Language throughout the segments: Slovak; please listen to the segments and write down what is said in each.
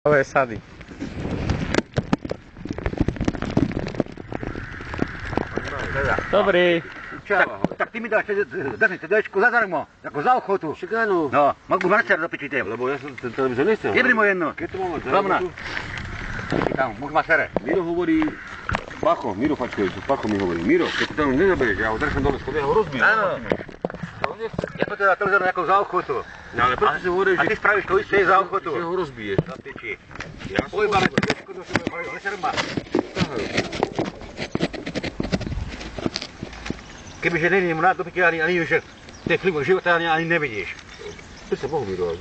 Nové sady. Dobrý. Tak ty mi dáš CDčko zadarmo, ako za ochotu. Šikanu. No, mogu marcer dopičite. Lebo ja som ten televízor nechcem. Jebri mu jedno. Keď to máme Hlavná. Tam, muž ma sere. Miro hovorí, Pacho, Miro Fačkovič, Pacho mi hovorí, Miro, keď to tam nezaberieš, ja ho držím dole schody, ja ho rozbijem. Áno. Ja to teda televízor ako za ochotu. No ale prečo si hovoríš, a ty spravíš to isté za ochotu. Že ho rozbiješ. No piči. Ja som Pojebáme CDčko do sebe, leser ma. Kebyže není mu rád do piči, ani že tej flimu života ani nevidíš. Ty sa Bohu, Miro.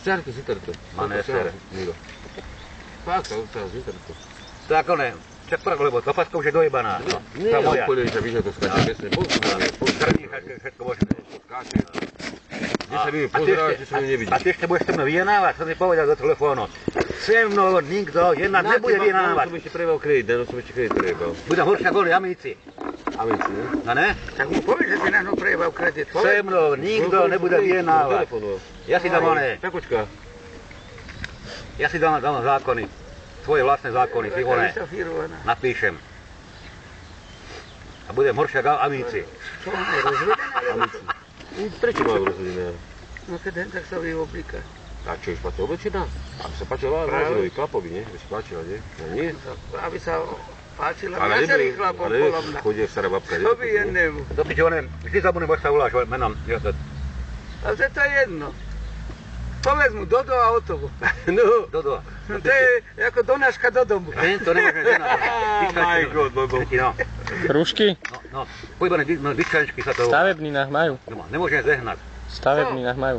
Stiahnite si internet. Ma nesere. Miro. Fakt, sa z internetu. To ako ne. Čak pravko, lebo Topaskou už je dojebaná. Nie, úplne, že víš, že to skáče presne. Srdí všetko možné. Skáče. 10 minút pozeráš, že som ju nevidíš. A ty ešte budeš so mnou vyjednávať, som ti povedal do telefónu. Se mnou nikto jedna nebude vyjednávať. Som ešte prebal kredit, som ešte kredit prebal. Budem horšia kvôli Amici. Amici, ne? No ne? Tak mu povieš, že si na ňu prebal kredit. Se mnou nikto nebude vyjednávať. Ja si dám oné. Tak počká. Ja si dám zákony. Tvoje vlastné zákony, si oné. Napíšem. A budem horšia ako Amici. Čo máme rozvedené? Amici. Prečo majú rozvedené? No keď hen tak sa vyoblíka. A čo, už páčila oblečená? Aby sa páčila Lázerovi Klapovi, nie? Aby sa páčila, nie? No nie. Aby sa páčila viacerých chlapov podľa mňa. Ale chodí stará babka. Čo by jednému? Do piči oné, vždy zabudnem, ako sa voláš menom. Ale to je jedno. Povedz mu Dodo a Otovo. No. Dodo. To je ako donáška do domu. To nemôžem ženať. My God, Dodo. Kružky? No, pojbané dičkanečky sa to... V stavebninách majú. Nemôžem zehnať. V stavebninách majú.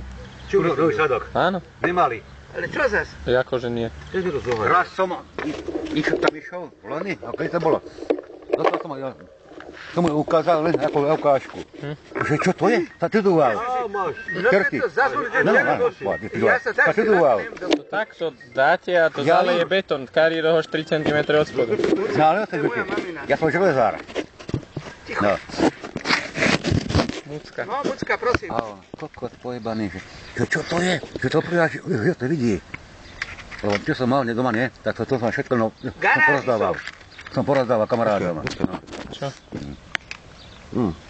Druhý sadok. Áno. Nemali. Ale čo zas? Akože nie. Raz som tam išiel v Loni, a keď to bolo? Dostal som mu ukázal len ako ukážku. Že čo to je? Sa čudoval. Á, máš. No keď to zaslúžite, ja sa tak si natnem do... To takto dáte a to zaleje betón. Kári rohož 3 cm od spodu. No ale ja som železár. Ticho. No. Mucka. No, Mucka, prosím. A kokot pojebaný, že čo to je? Že to pridáš, že to vidí. Lebo čo som mal doma, nie? Tak to som všetko porozdával. Som porozdával kamarádom. Čo?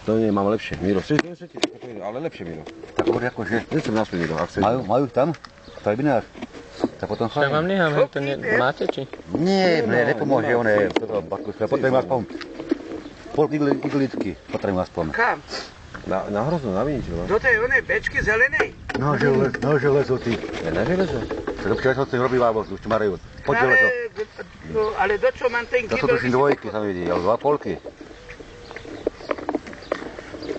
To nie, mám lepšie. Miro, ale lepšie, Miro. Tak hovorí ako, že Nechcem naspäť, Miro, ak chceš. majú tam stavebinách. Tak potom Však vám nechám, to máte či? Nie, nepomôže oné. Potrebujem aspoň pol iglitky. Potrebujem aspoň. Kam? Na Hrozno, na Viniču, no. Do tej onej bečky zelenej? No železo ty. Ja na železo. To včera si robila, už ti majú. Poď železo. Ale do čo mám ten To sú kýbel? tuším dvojky, sa vidí, ale 2,5.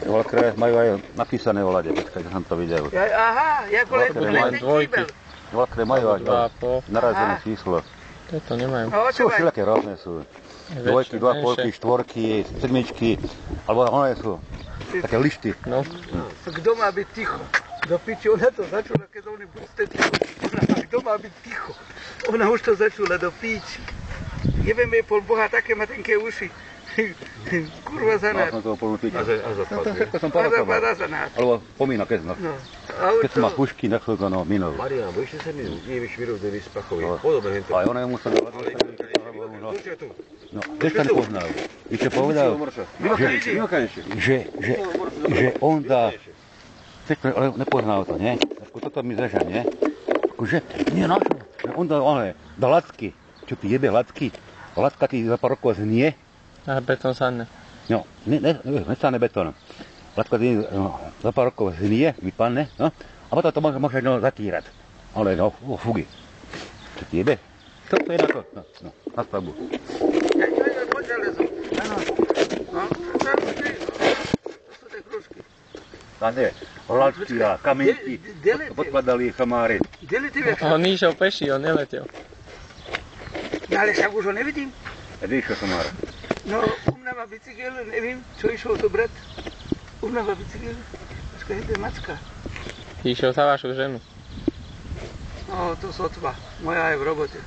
Voľakré majú aj napísané volade, počkaj, som to videl. Aha, ako len ten dvojky. kýbel. Voľakré majú aj 2,5. narazené číslo. Toto nemajú. No, Sú očovaj. všelijaké rôzne sú. Dvojky, 2,5, 4, 7, alebo one sú také lišty. No. Kto má byť ticho? Do piči, ona to začula, keď oni budete ticho. Kto má byť ticho? Ona už to začula do piči. Neviem, je pol Boha, také má tenké uši. Kurva za Mal nás. som toho plnú piťa. A To zapadne. všetko som A porokoval. zapadá za nás. Alebo pomínok, keď som. No. Keď som mal pušky, na chvíľku, no, minul. Marián, bojíš sa mi? Nie, vieš, Miro, kde vys Pachovi. No. Podobne hento. A ona musel... Počkaj tu. No, tiež sa nepoznal. Víš, čo povedal? Že on dá... Ale nepoznal to, nie? Toto mi zreža, nie? Že, nie, na čo? Že on dá lacky. Čo ty jebe lacky? Lacka ti za pár rokov znie. A betón sadne. No, nestane betón. Lacka ti za pár rokov znie, vypadne, no? A potom to môže zatírať. Ale no, fugy. Čo ti jebe? Toto je na to, no, na stavbu. Ja to je pod železo. Áno. No, to sú tie kružky. A nie, lacky a kamienky, podkladali chamári. Kde ty vieš? On išiel peši, on neletel. Ale však už ho nevidím. A kde išiel chamár? No, u mňa má bicykel, neviem, čo išiel to brať. U mňa má bicykel. Počkaj, to je macka. Išiel za vašu ženu. No, to sotva. Moja je v robote.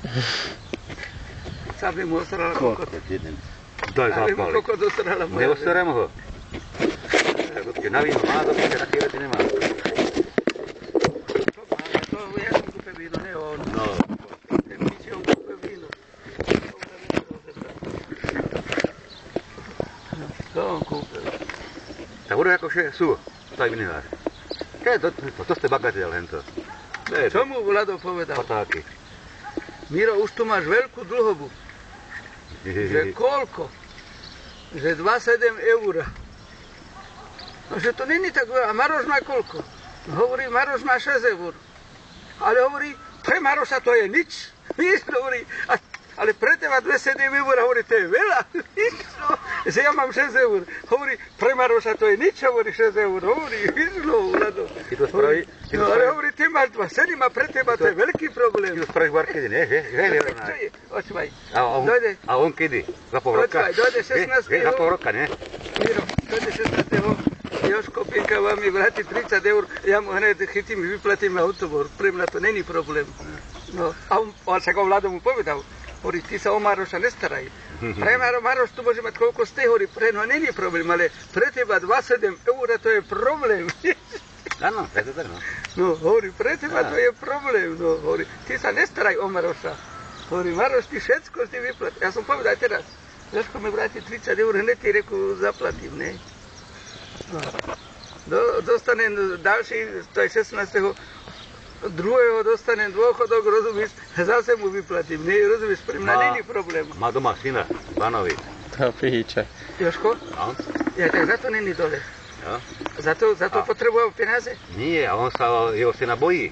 Sa by mu ostarala kokot. Daj Sa by mu zápali. kokot ostarala moja žena. Neostarem ho. Na víno má, do také veci nemá. To ja som kúpe víno, ne on. No, koše sú, tak vinilár. To ste bagateľ, hento. Čo mu Vlado povedal? Patáky. Miro, už tu máš veľkú dlhobu. Že koľko? Že 2,7 eur. No, že to není tak veľa. A Maroš má koľko? Hovorí, Maroš má 6 eur. Ale hovorí, pre Maroša to je nič. Víš, hovorí, ale pre teba 2,7 eur, hovorí, to je veľa. Víš, no, že ja mám 6 eur. Hovorí, pre Maroša to je nič, hovorí 6 eur. Hovorí, víš, no, Vlado. Ty to spraví? No, ale hovorí, ty máš 2,7 a pre teba to je veľký problém. Ty to spravíš markedy, ne? Že je Čo je? Očvaj. A on kedy? Za pol roka? Očvaj, dojde 16. Za pol roka, ne? Miro, dojde 16. Jožko Pinka vám mi vráti 30 eur, ja mu hneď chytím, vyplatím na hotovor. Pre mňa to není problém. No, a on však o Vlado mu povedal, hovorí, ty sa o Maroša nestaraj. Pre Maroš tu môže mať koľko ste, hovorí, pre no není problém, ale pre teba 2,7 eur to je problém. Áno, to je tak, no. No, hovorí, pre teba to je problém, no, hovorí, ty sa nestaraj o Maroša. Hovorí, Maroš, ty všetko si vyplatí. Ja som povedal teraz, Jožko mi vráti 30 eur, hneď ti reku zaplatím, ne? No. Dostanem ďalší, to je 16. Druhého dostanem dôchodok, rozumieš, zase mu vyplatím, ne, rozumieš, pre mňa není problém. Má doma syna, pánovi. To píče. Jožko? No. Ja, tak za to není dole. Jo? Za to potreboval peniaze? Nie, a on sa jeho syna bojí.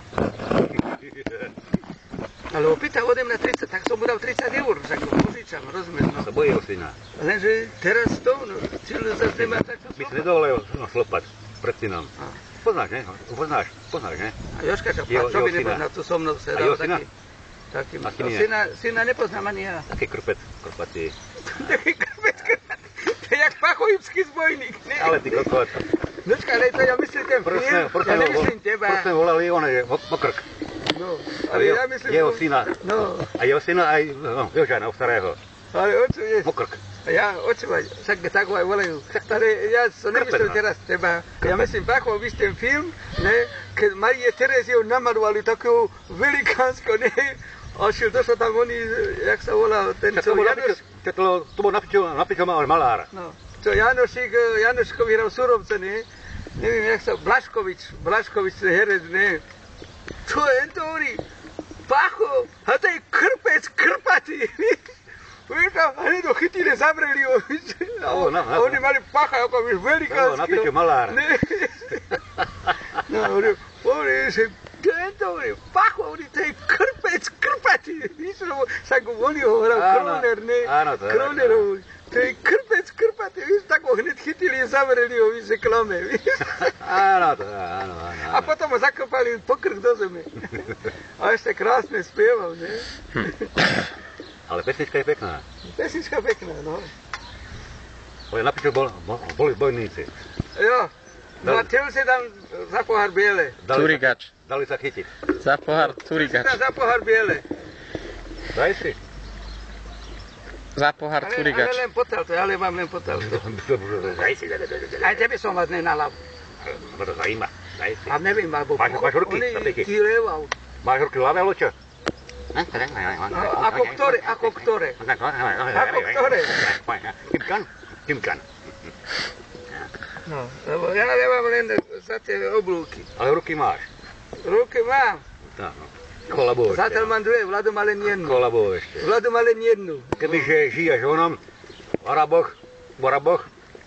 Ale opýtal ode mňa 30, tak som mu dal 30 eur, tak ho požičam, rozumieš, no. Sa bojí jeho syna. Lenže teraz to, no, cíľu sa nemá tak čo My si slopať. nedovolil slopať pred synom. Poznáš, ne? Poznáš, ne? A Jožka, čo by nepozná, tu so mnou A sedal jeho syna? taký. Aký No, nie? syna nepoznám ani ja. Taký krpatý. Taký krpec. To je jak pachojibský zbojník, ne? Ale ty kokot. Nočka, ale to ja myslím ten film, ja nemyslím teba. Proste volali on je pokrk. No, ale ja myslím... Jeho syna. No, A jeho syna aj Jožana, starého. ale očo je... Pokrk. Ja očúvaj, však tak ho aj volajú. Ale ja som nemyslel teraz teba. Ja myslím, Pachov, víš ten film, ne? Keď Marie Tereziu namarovali takého velikánskou, ne? A šiel, došlo tam oni, jak sa volá, ten čo Janoš... To bol napíčo malár. No, čo Janoškovi hral Surovce, ne? Neviem, jak sa... Blaškovič, herec, ne? Čo je to hovorí? Pachov, a to je krpatý, Víš tam, hneď ho chytili, zavreli ho, a oni mali pacha, ako víš, velikánsky. No, napíčo malár. No, hovorí, že tento, hovorí, Pacho, hovorí, to je krpatý, víš, lebo sa go oni ho hral, Kroner, ne? Áno, to je. Kroner, hovorí, to je krpatý, víš, tak ho hneď chytili, zavreli ho, víš, že klame, víš. Áno. A potom ho zakopali pokrk do zeme. A ešte krásne spieval, ne? Ale pesnička je pekná. Pesnička pekná, no. Ale napíčo boli zbojníci. Jo, no a telu si dám za pohár biele. Turigač. Dali sa chytiť. Za pohár Turigač. Za pohár biele. Daj si. Za pohár Turigač. Ale len potal to, ale mám len potal to. Daj si. Aj tebe som vás nenalal. Ma to zajíma. Daj si. A neviem, alebo... Máš ruky, tapeky. Ty leval. Máš ruky ľavé, ločo? Ako ktoré? Ako ktoré? Timkan. No, lebo ja nemám len za tie oblúky. Ale ruky máš. Ruky mám. Kolabo ešte. Zatiaľ mám dve, Vlado má len jednu. Kolabo ešte. Vlado má len jednu. Kebyže žiješ onom, v Araboch,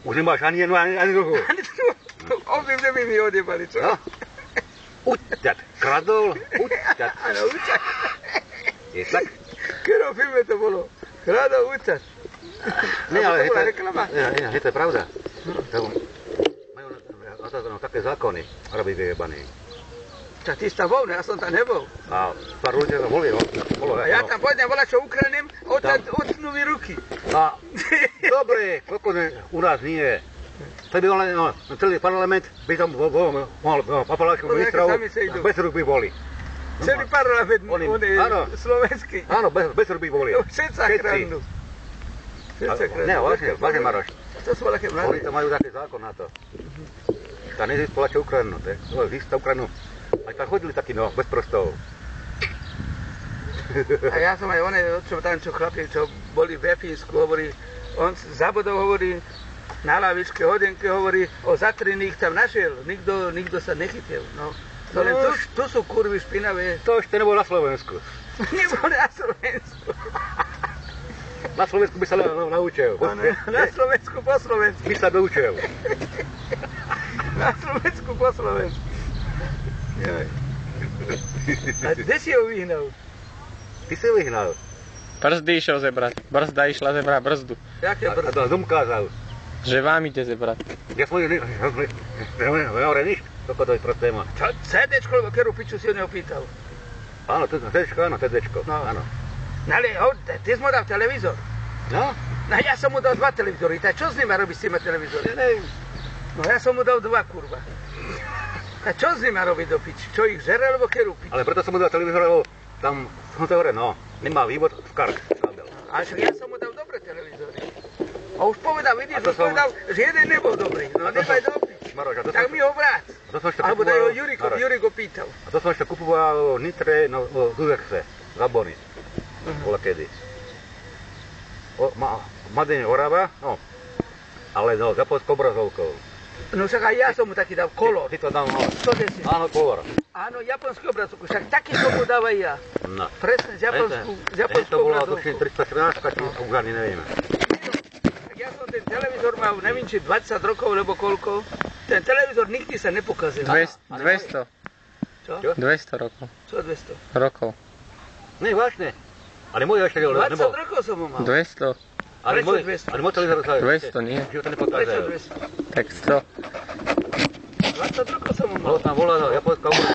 už nemáš ani jednu, ani druhú. Obdivne by mi odjebali, čo? No. Uťať. Kradol, uťať. Áno, uťať. Je tak? V ktorom filme to bolo? Kradol, uťať. Nie, ale to bola reklama. je to pravda. Majú také zákony, Arabi vyjebaní. Tak ty si tam bol, ja som tam nebol. A pár ľudia tam boli, no. A ja tam pôjdem volať, čo ukradnem, odtnú mi ruky. A dobre, koľko u nás nie je. To by len celý parlament by tam mohol papaláčkov ministrov, bez rúk by boli. Celý parlament, on je slovenský. Áno, bez rúk by boli. Všetci sa kradnú. Ne, vážne Maroš. To sú veľké mladé. Oni to majú taký zákon na to. Tá nezispola, čo ukradnú, zista ukradnú. Aj tam chodili takí, no, bez prostov. A ja som aj tam čo chlapi, čo boli v Fínsku, hovorí, on zabudol, hovorí, na lavičke hodenke hovorí, zatriných tam našiel, nikto sa nechytil. No. To len tu sú kurvy špinavé. To ešte nebolo na Slovensku. Nebol na Slovensku. Na Slovensku by sa naučil. Na Slovensku po Slovensku. By sa doučil. Na Slovensku po Slovensku. Jaj. A kde si ho vyhnal? Ty si vyhnal. Brzdy išiel zebrať. Brzda išla zebrať brzdu. Jaké A brzdy? to som ukázal. Že vám ide zebrať. Ja som nehovoril nič. Toto to je pro téma. Čo? CDčko, lebo ktorú piču si ho neopýtal. Áno, TDčko, áno, TDčko. No. Áno. No ale ty si mu dal televízor. No? No ja som mu dal 2 televízory. Tak čo s ním má robiť s tými televízory? Neviem. No ja som mu dal 2, kurva. A čo s ním má robiť do piči? Čo ich žere, alebo kerú piči? Ale preto som mu dal televízor, lebo tam som to hovoril, no, nemá vývod v kark. A však ja som mu dal dobré televízory. A už povedal, vidíš, A to už povedal, že jeden nebol dobrý. No nemaj do piči. Maroš, a to Tak som- mi ho vrát. To som ešte Alebo daj ho kupoval- Juriko pýtal. A to som ešte kupoval v Nitre, no, v Zuzexe, za bony. Bola kedy. Madene Orava, no. Ale no, za polskou obrazovkou. No však aj ja som mu taký dal kolor. Ty to dal, no. 110. Áno, kolor. Áno, japonský obrazovku. Však taký som mu dávaj ja. No. Presne, z japonskou To bolo obrazovkou. tuším 314, či už ani nevieme. Tak ja som ten televízor mal, neviem, či 20 rokov, alebo koľko. Ten televízor nikdy sa nepokazil. 200. Čo? 200 rokov. Čo 200? Rokov. Nie, vážne. Ale môj ešte 20 nebol. rokov som ho mal. 200. Ale Prečo môj, 200? ale môj televízor sa... 200 nie. Že ho to Prečo nepokázal. 200? Tak 100. 20 rokov som ho mal. Bolo tam volá, japonská